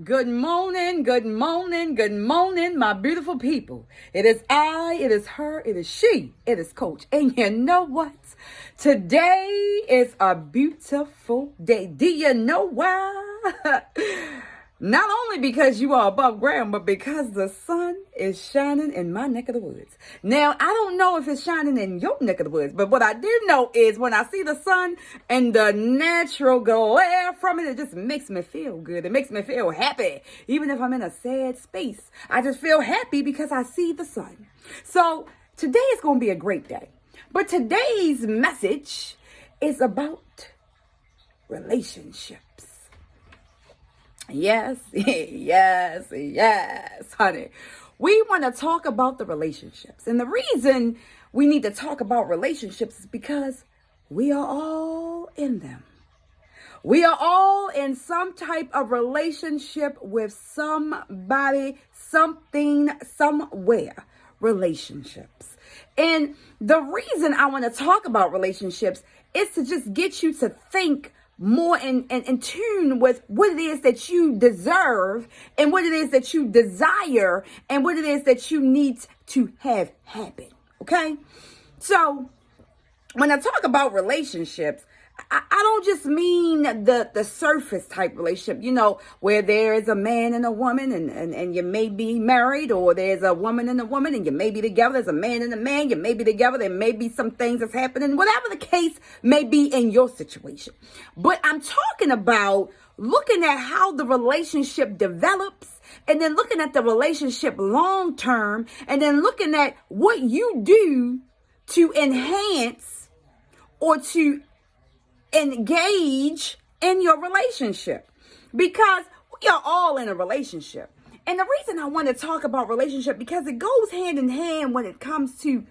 Good morning, good morning, good morning, my beautiful people. It is I, it is her, it is she, it is Coach. And you know what? Today is a beautiful day. Do you know why? Not only because you are above ground, but because the sun is shining in my neck of the woods. Now, I don't know if it's shining in your neck of the woods, but what I do know is when I see the sun and the natural glare from it, it just makes me feel good. It makes me feel happy. Even if I'm in a sad space, I just feel happy because I see the sun. So today is going to be a great day. But today's message is about relationships. Yes, honey. We want to talk about the relationships. And the reason we need to talk about relationships is because we are all in them. We are all in some type of relationship with somebody, something, somewhere. Relationships. And the reason I want to talk about relationships is to just get you to think more in tune with what it is that you deserve and what it is that you desire and what it is that you need to have happen. Okay? So when I talk about relationships, I don't just mean the surface type relationship, where there is a man and a woman and you may be married, or there's a woman and a woman and you may be together. There's a man and a man, you may be together. There may be some things that's happening, whatever the case may be in your situation. But I'm talking about looking at how the relationship develops, and then looking at the relationship long term, and then looking at what you do to enhance or to engage in your relationship, because we are all in a relationship. And the reason I want to talk about relationship, because it goes hand in hand when it comes to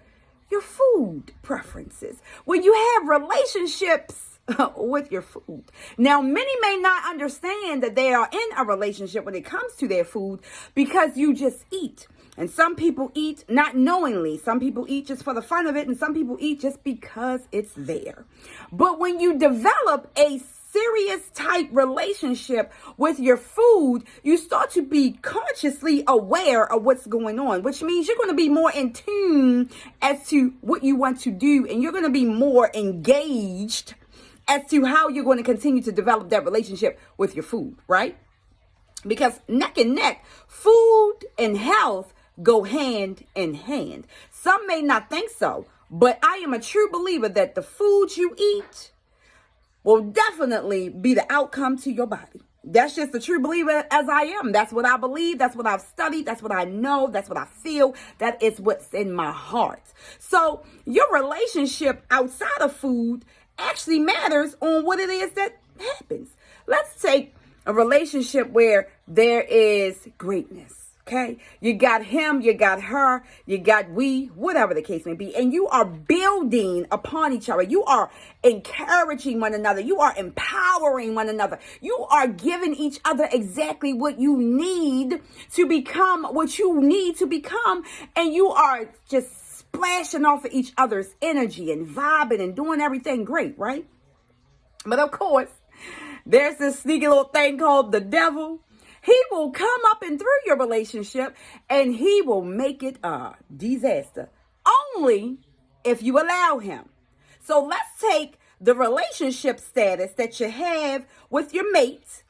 your food preferences. When you have relationships with your food. Now, many may not understand that they are in a relationship when it comes to their food, because you just eat. And some people eat not knowingly. Some people eat just for the fun of it. And some people eat just because it's there. But when you develop a serious type relationship with your food, you start to be consciously aware of what's going on, which means you're going to be more in tune as to what you want to do. And you're going to be more engaged as to how you're going to continue to develop that relationship with your food, right? Because neck and neck, food and health go hand in hand. Some may not think so, but I am a true believer that the food you eat will definitely be the outcome to your body. That's just a true believer as I am. That's what I believe. That's what I've studied. That's what I know. That's what I feel. That is what's in my heart. So your relationship outside of food actually matters on what it is that happens. Let's take a relationship where there is greatness. Okay, you got him, you got her, you got we, whatever the case may be, and you are building upon each other. You are encouraging one another. You are empowering one another. You are giving each other exactly what you need to become what you need to become, and you are just splashing off of each other's energy and vibing and doing everything great, right? But of course, there's this sneaky little thing called the devil. He will come up and through your relationship, and he will make it a disaster, only if you allow him. So let's take the relationship status that you have with your mate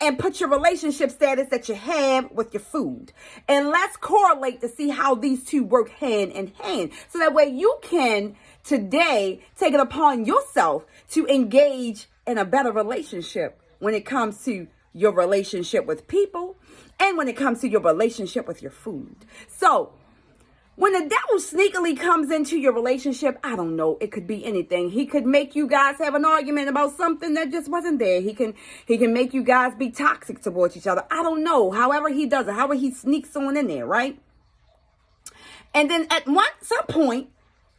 and put your relationship status that you have with your food. And let's correlate to see how these two work hand in hand. So that way you can today take it upon yourself to engage in a better relationship when it comes to your relationship with people, and when it comes to your relationship with your food. So when the devil sneakily comes into your relationship, I don't know, it could be anything. He could make you guys have an argument about something that just wasn't there. He can make you guys be toxic towards each other. I don't know. However he does it, however he sneaks on in there, right? And then at some point,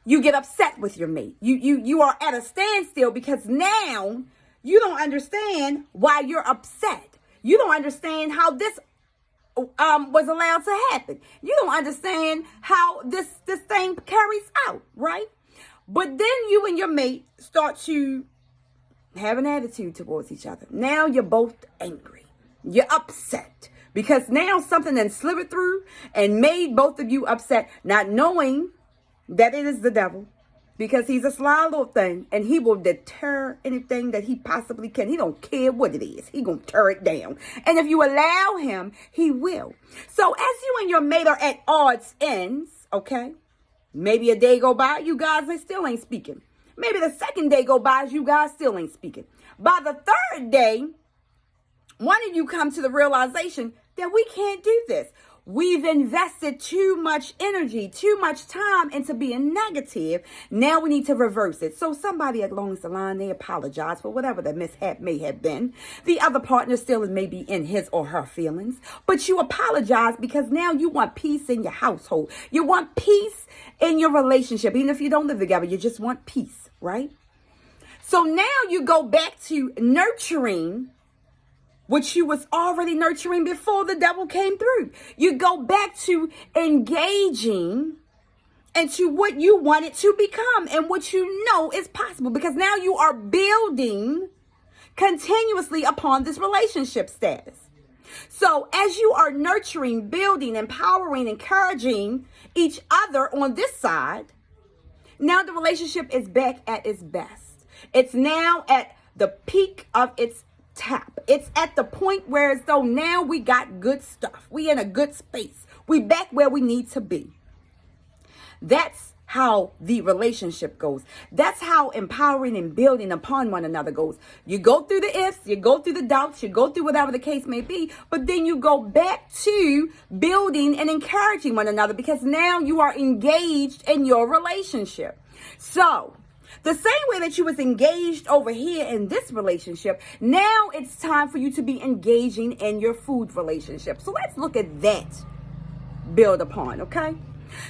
you get upset with your mate. You are at a standstill because now you don't understand why you're upset. You don't understand how this was allowed to happen. You don't understand how this thing carries out, right? But then you and your mate start to have an attitude towards each other. Now you're both angry. You're upset because now something then slithered through and made both of you upset, not knowing that it is the devil, because he's a sly little thing and he will deter anything that he possibly can. He don't care what it is. He gonna tear it down. And if you allow him, he will. So as you and your mate are at odds ends, okay, maybe a day go by, you guys still ain't speaking. Maybe the second day go by, you guys still ain't speaking. By the third day, one of you come to the realization that we can't do this. We've invested too much energy, too much time into being negative. Now we need to reverse it. So somebody along the line, they apologize for whatever the mishap may have been. The other partner still is maybe in his or her feelings. But you apologize because now you want peace in your household. You want peace in your relationship. Even if you don't live together, you just want peace, right? So now you go back to nurturing which you was already nurturing before the devil came through. You go back to engaging into what you wanted to become and what you know is possible, because now you are building continuously upon this relationship status. So as you are nurturing, building, empowering, encouraging each other on this side, now the relationship is back at its best. It's now at the peak of its tap. It's at the point where as though now we got good stuff. We in a good space. We back where we need to be. That's how the relationship goes. That's how empowering and building upon one another goes. You go through the ifs, you go through the doubts, you go through whatever the case may be, but then you go back to building and encouraging one another because now you are engaged in your relationship. So the same way that you was engaged over here in this relationship, now it's time for you to be engaging in your food relationship. So let's look at that build upon, okay?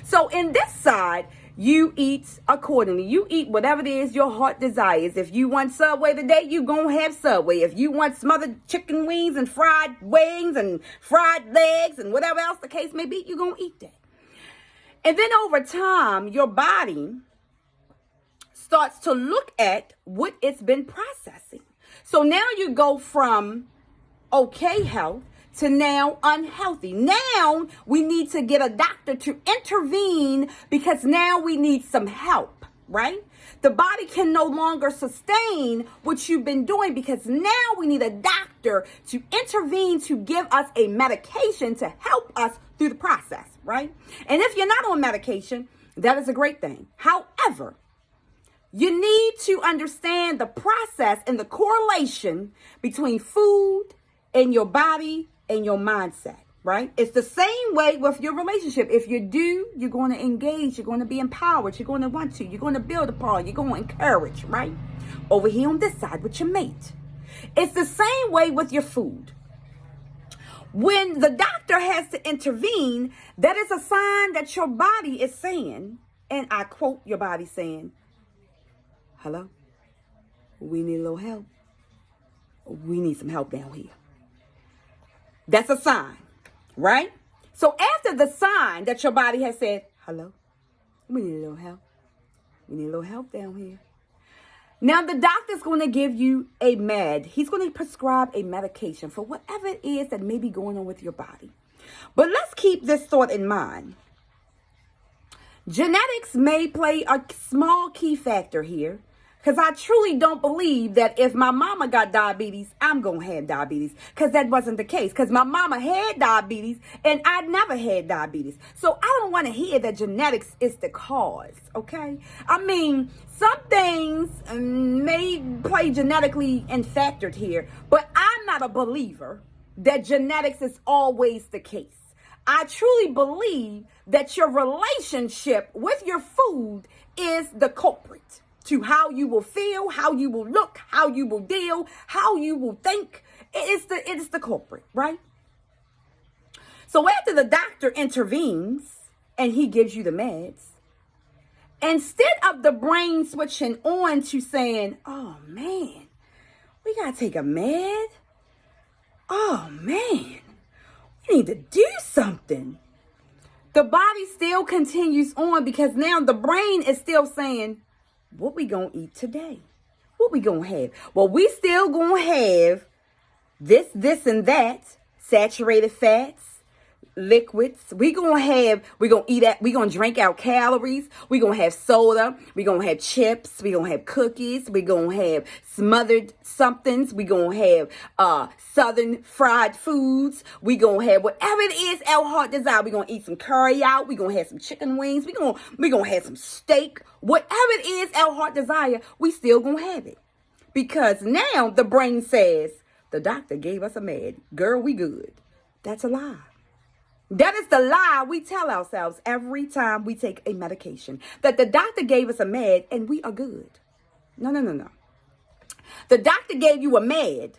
So in this side, you eat accordingly. You eat whatever it is your heart desires. If you want Subway today, you gonna have Subway. If you want smothered chicken wings and fried wings and fried legs and whatever else the case may be, you gonna eat that. And then over time, your body starts to look at what it's been processing. So now you go from okay health to now unhealthy. Now we need to get a doctor to intervene because now we need some help, right? The body can no longer sustain what you've been doing because now we need a doctor to intervene to give us a medication to help us through the process, right? And if you're not on medication, that is a great thing. However, you need to understand the process and the correlation between food and your body and your mindset, right? It's the same way with your relationship. If you do, you're going to engage, you're going to be empowered, you're going to want to, you're going to build upon, you're going to encourage, right? Over here on this side with your mate. It's the same way with your food. When the doctor has to intervene, that is a sign that your body is saying, and I quote your body saying, hello, we need a little help. We need some help down here. That's a sign, right? So after the sign that your body has said, hello, we need a little help. We need a little help down here. Now the doctor's going to give you a med. He's going to prescribe a medication for whatever it is that may be going on with your body. But let's keep this thought in mind. Genetics may play a small key factor here. Because I truly don't believe that if my mama got diabetes, I'm going to have diabetes. Because that wasn't the case. Because my mama had diabetes and I never had diabetes. So I don't want to hear that genetics is the cause. Okay? I mean, some things may play genetically and factored here. But I'm not a believer that genetics is always the case. I truly believe that your relationship with your food is the culprit to how you will feel, how you will look, how you will deal, how you will think. It is the culprit, right? So after the doctor intervenes and he gives you the meds, instead of the brain switching on to saying, oh man, we got to take a med. Oh man, we need to do something. The body still continues on because now the brain is still saying, what we gonna eat today? What we gonna have? Well, we still gonna have this, and that, saturated fats, liquids. We gonna drink our calories. We gonna have soda. We gonna have chips. We gonna have cookies. We gonna have smothered somethings. We gonna have southern fried foods. We gonna have whatever it is our heart desire. We gonna eat some curry out. We gonna have some chicken wings. We gonna have some steak. Whatever it is our heart desire, we still gonna have it. Because now the brain says, the doctor gave us a med. Girl, we good. That's a lie. That is the lie we tell ourselves every time we take a medication. That the doctor gave us a med and we are good. No. The doctor gave you a med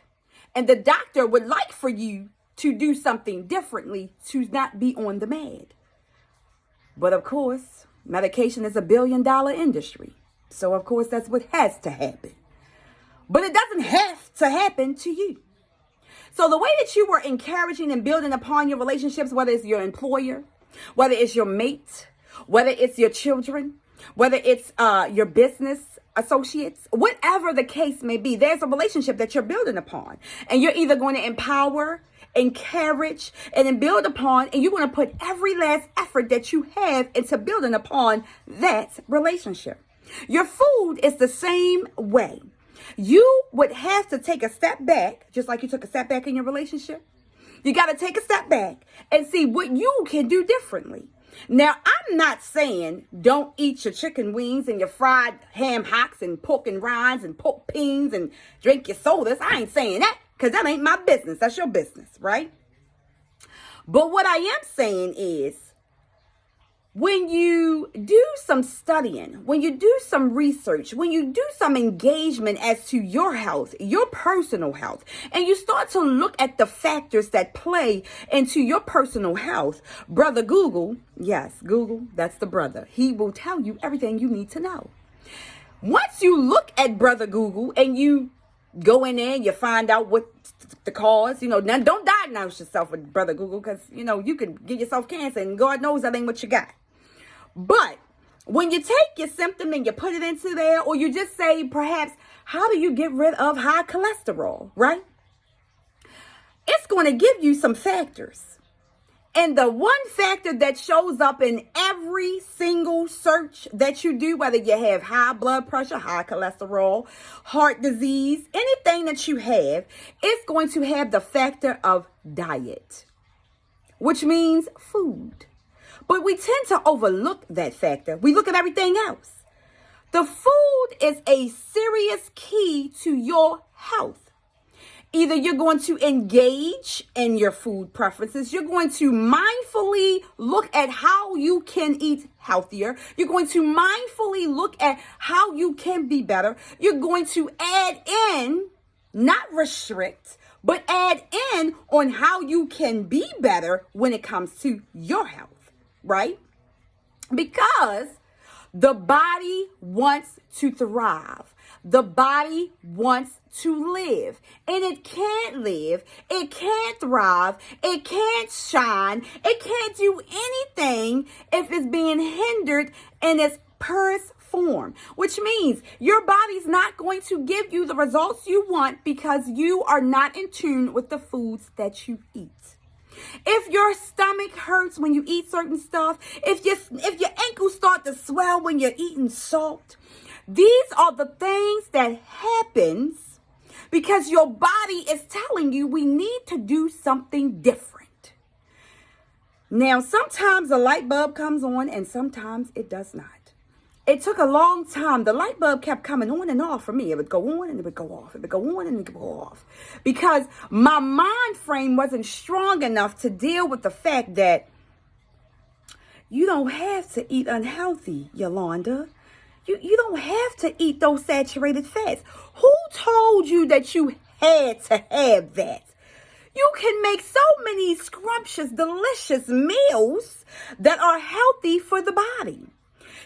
and the doctor would like for you to do something differently to not be on the med. But of course, medication is a billion-dollar industry. So of course, that's what has to happen. But it doesn't have to happen to you. So the way that you were encouraging and building upon your relationships, whether it's your employer, whether it's your mate, whether it's your children, whether it's your business associates, whatever the case may be, there's a relationship that you're building upon. And you're either going to empower, encourage, and then build upon, and you're going to put every last effort that you have into building upon that relationship. Your food is the same way. You would have to take a step back, just like you took a step back in your relationship. You got to take a step back and see what you can do differently. Now, I'm not saying don't eat your chicken wings and your fried ham hocks and pork and rinds and pork pings and drink your sodas. I ain't saying that because that ain't my business. That's your business, right? But what I am saying is, when you do some studying, when you do some research, when you do some engagement as to your health, your personal health, and you start to look at the factors that play into your personal health, Brother Google, yes, Google, that's the brother. He will tell you everything you need to know. Once you look at Brother Google and you go in there, you find out what the cause, now don't diagnose yourself with Brother Google because, you can give yourself cancer and God knows that ain't what you got. But when you take your symptom and you put it into there, or you just say, perhaps, how do you get rid of high cholesterol, right? It's going to give you some factors. And the one factor that shows up in every single search that you do, whether you have high blood pressure, high cholesterol, heart disease, anything that you have, it's going to have the factor of diet, which means food. But we tend to overlook that factor. We look at everything else. The food is a serious key to your health. Either you're going to engage in your food preferences. You're going to mindfully look at how you can eat healthier. You're going to mindfully look at how you can be better. You're going to add in, not restrict, but add in on how you can be better when it comes to your health. Right? Because the body wants to thrive. The body wants to live. And it can't live. It can't thrive. It can't shine. It can't do anything if it's being hindered in its purest form. Which means your body's not going to give you the results you want because you are not in tune with the foods that you eat. If your stomach hurts when you eat certain stuff, if your ankles start to swell when you're eating salt, these are the things that happens because your body is telling you we need to do something different. Now, sometimes the light bulb comes on and sometimes it does not. It took a long time. The light bulb kept coming on and off for me. It would go on and it would go off. It would go on and it would go off. Because my mind frame wasn't strong enough to deal with the fact that you don't have to eat unhealthy, Yolanda. You don't have to eat those saturated fats. Who told you that you had to have that? You can make so many scrumptious, delicious meals that are healthy for the body.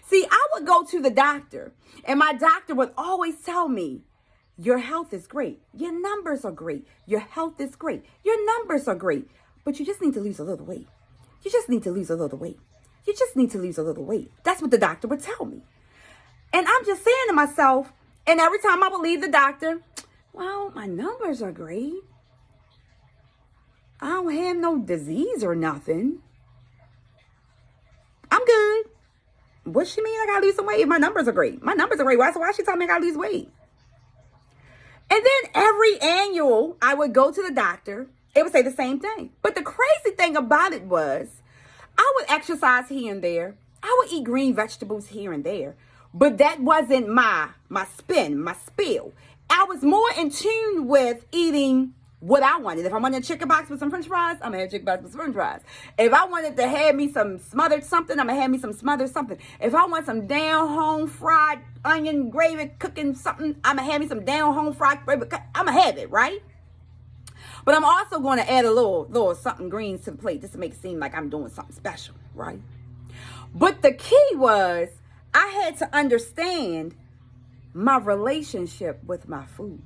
See, I would go to the doctor and my doctor would always tell me, your health is great. Your numbers are great. Your health is great. Your numbers are great. But you just need to lose a little weight. You just need to lose a little weight. You just need to lose a little weight. That's what the doctor would tell me. And I'm just saying to myself, and every time I would leave the doctor, well, my numbers are great. I don't have no disease or nothing. I'm good. What she mean I gotta lose some weight? My numbers are great. My numbers are great. Why she telling me I gotta lose weight? And then every annual, I would go to the doctor. It would say the same thing. But the crazy thing about it was, I would exercise here and there. I would eat green vegetables here and there. But that wasn't my spill. I was more in tune with eating what I wanted. If I wanted a chicken box with some french fries, I'm going to have a chicken box with some french fries. If I wanted to have me some smothered something, I'm going to have me some smothered something. If I want some down home fried onion gravy cooking something, I'm going to have me some down home fried gravy. I'm going to have it, right? But I'm also going to add a little something greens to the plate just to make it seem like I'm doing something special, right? But the key was I had to understand my relationship with my food.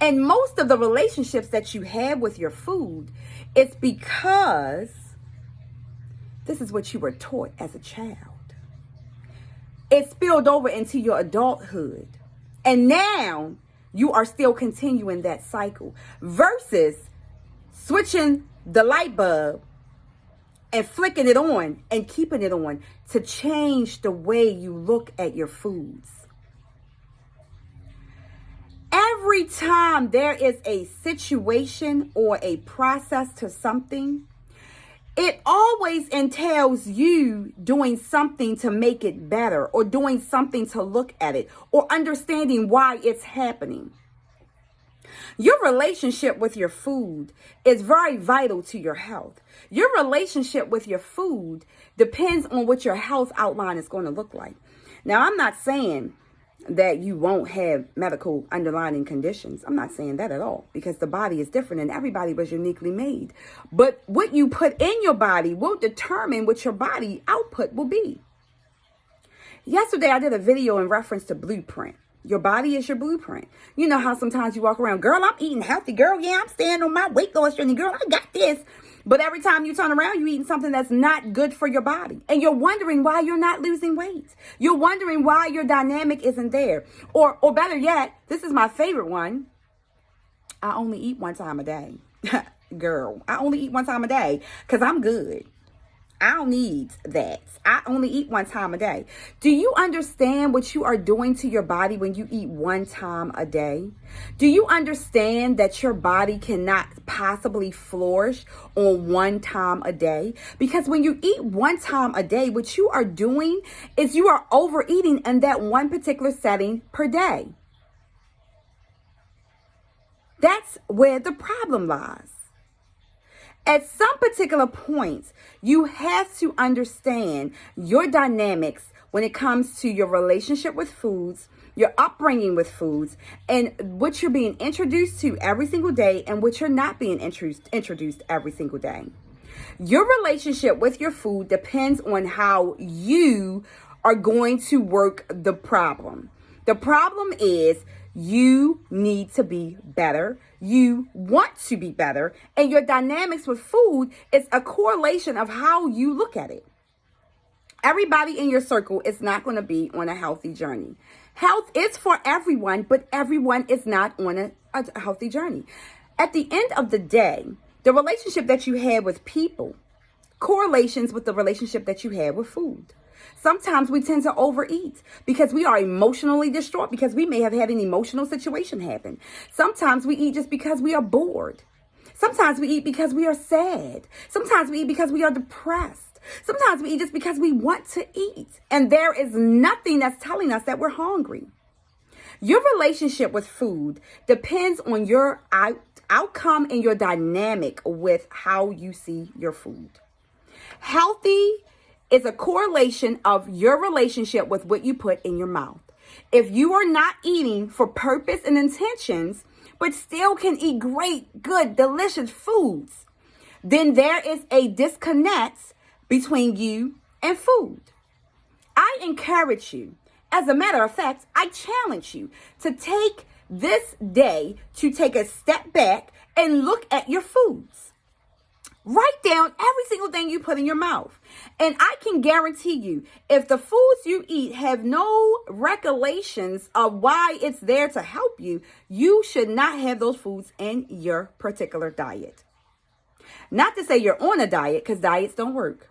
And most of the relationships that you have with your food, it's because this is what you were taught as a child. It spilled over into your adulthood. And now you are still continuing that cycle versus switching the light bulb and flicking it on and keeping it on to change the way you look at your foods. Every time there is a situation or a process to something, it always entails you doing something to make it better or doing something to look at it or understanding why it's happening. Your relationship with your food is very vital to your health. Your relationship with your food depends on what your health outline is going to look like. Now, I'm not saying that you won't have medical underlying conditions. I'm not saying that at all, because the body is different and everybody was uniquely made. But what you put in your body will determine what your body output will be. Yesterday, I did a video in reference to blueprint. Your body is your blueprint. You know how sometimes you walk around, girl, I'm eating healthy. Girl, yeah, I'm staying on my weight loss journey. Girl, I got this. But every time you turn around, you're eating something that's not good for your body. And you're wondering why you're not losing weight. You're wondering why your dynamic isn't there. Or better yet, this is my favorite one. I only eat one time a day. Girl, I only eat one time a day because I'm good. I don't need that. I only eat one time a day. Do you understand what you are doing to your body when you eat one time a day? Do you understand that your body cannot possibly flourish on one time a day? Because when you eat one time a day, what you are doing is you are overeating in that one particular setting per day. That's where the problem lies. At some particular points, you have to understand your dynamics when it comes to your relationship with foods, your upbringing with foods, and what you're being introduced to every single day and what you're not being introduced every single day. Your relationship with your food depends on how you are going to work the problem. The problem is you need to be better. You want to be better. And your dynamics with food is a correlation of how you look at it. Everybody in your circle is not going to be on a healthy journey. Health is for everyone, but everyone is not on a healthy journey. At the end of the day, the relationship that you have with people correlations with the relationship that you have with food. Sometimes we tend to overeat because we are emotionally distraught, because we may have had an emotional situation happen. Sometimes we eat just because we are bored. Sometimes we eat because we are sad. Sometimes we eat because we are depressed. Sometimes we eat just because we want to eat. And there is nothing that's telling us that we're hungry. Your relationship with food depends on your outcome and your dynamic with how you see your food. Healthy is a correlation of your relationship with what you put in your mouth. If you are not eating for purpose and intentions, but still can eat great, good, delicious foods, then there is a disconnect between you and food. I encourage you, as a matter of fact, I challenge you to take this day to take a step back and look at your foods. Write down every single thing you put in your mouth. And I can guarantee you, if the foods you eat have no recollections of why it's there to help you, you should not have those foods in your particular diet. Not to say you're on a diet, because diets don't work.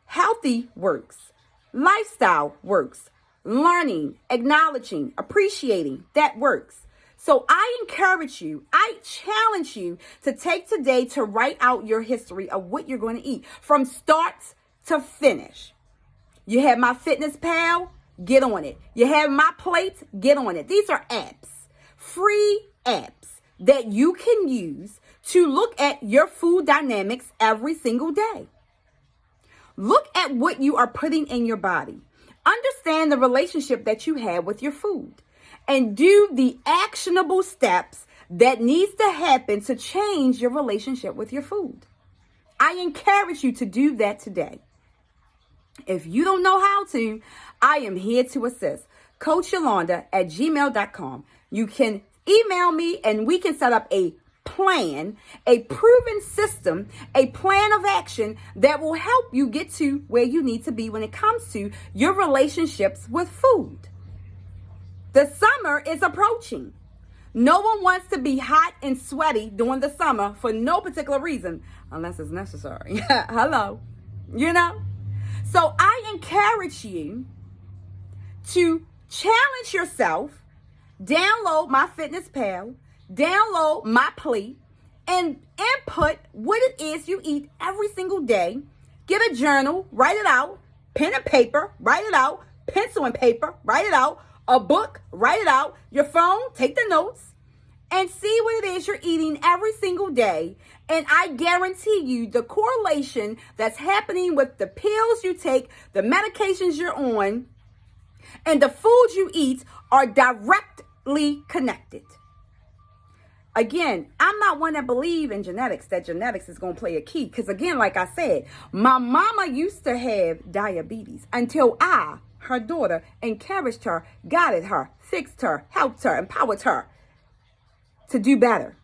Healthy works. Lifestyle works. Learning, acknowledging, appreciating, that works. So I encourage you, I challenge you to take today to write out your history of what you're going to eat from start to finish. You have MyFitnessPal, get on it. You have My Plate, get on it. These are apps, free apps that you can use to look at your food dynamics every single day. Look at what you are putting in your body. Understand the relationship that you have with your food. And do the actionable steps that needs to happen to change your relationship with your food. I encourage you to do that today. If you don't know how to, I am here to assist. CoachYolanda@gmail.com. You can email me and we can set up a plan, a proven system, a plan of action that will help you get to where you need to be when it comes to your relationships with food. The summer is approaching. No one wants to be hot and sweaty during the summer for no particular reason, unless it's necessary. Hello. You know? So I encourage you to challenge yourself, download MyFitnessPal, download My Plate, and input what it is you eat every single day. Get a journal, write it out, pen and paper, write it out, pencil and paper, write it out, a book, write it out, your phone, take the notes, and see what it is you're eating every single day. And I guarantee you the correlation that's happening with the pills you take, the medications you're on, and the foods you eat are directly connected. Again, I'm not one that believe in genetics, that genetics is going to play a key. Because again, like I said, my mama used to have diabetes until I, her daughter, encouraged her, guided her, fixed her, helped her, empowered her to do better.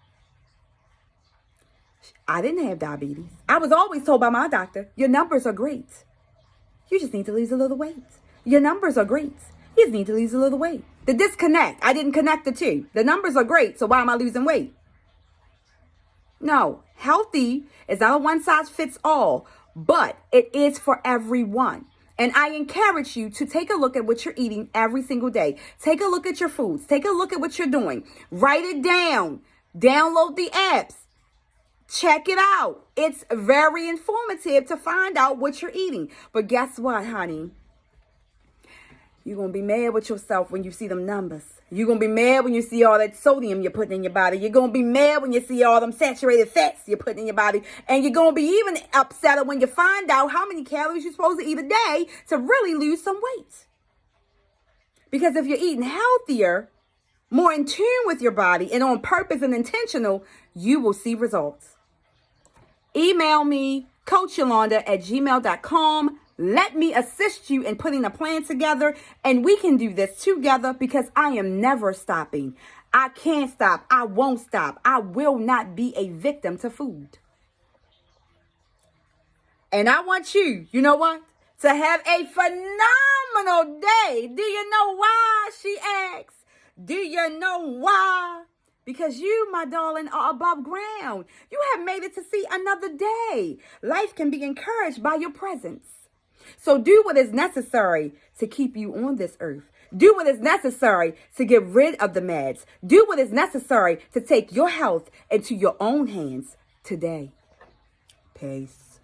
I didn't have diabetes. I was always told by my doctor, your numbers are great. You just need to lose a little weight. Your numbers are great. You just need to lose a little weight. The disconnect, I didn't connect the two. The numbers are great, so why am I losing weight? No, healthy is not a one size fits all, but it is for everyone. And I encourage you to take a look at what you're eating every single day. Take a look at your foods. Take a look at what you're doing. Write it down. Download the apps. Check it out. It's very informative to find out what you're eating. But guess what, honey? You're going to be mad with yourself when you see them numbers. You're going to be mad when you see all that sodium you're putting in your body. You're going to be mad when you see all them saturated fats you're putting in your body. And you're going to be even upset when you find out how many calories you're supposed to eat a day to really lose some weight. Because if you're eating healthier, more in tune with your body and on purpose and intentional, you will see results. Email me, CoachYolanda@gmail.com. Let me assist you in putting a plan together, and we can do this together because I am never stopping. I can't stop. I won't stop. I will not be a victim to food. And I want you, you know what? To have a phenomenal day. Do you know why, she asks? Do you know why? Because you, my darling, are above ground. You have made it to see another day. Life can be encouraged by your presence. So do what is necessary to keep you on this earth. Do what is necessary to get rid of the meds. Do what is necessary to take your health into your own hands today. Peace.